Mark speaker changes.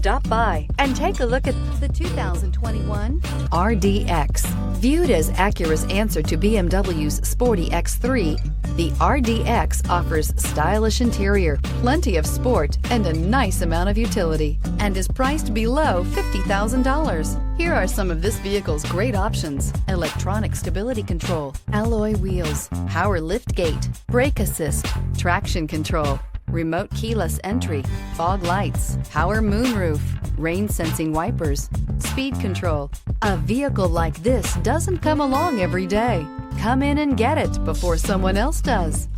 Speaker 1: Stop by and take a look at the 2021 RDX. Viewed as Acura's answer to BMW's sporty X3, the RDX offers stylish interior, plenty of sport, and a nice amount of utility, and is priced below $50,000. Here are some of this vehicle's great options: electronic stability control, alloy wheels, power liftgate, brake assist, traction control, remote keyless entry, fog lights, power moonroof, rain sensing wipers, speed control. A vehicle like this doesn't come along every day. Come in and get it before someone else does.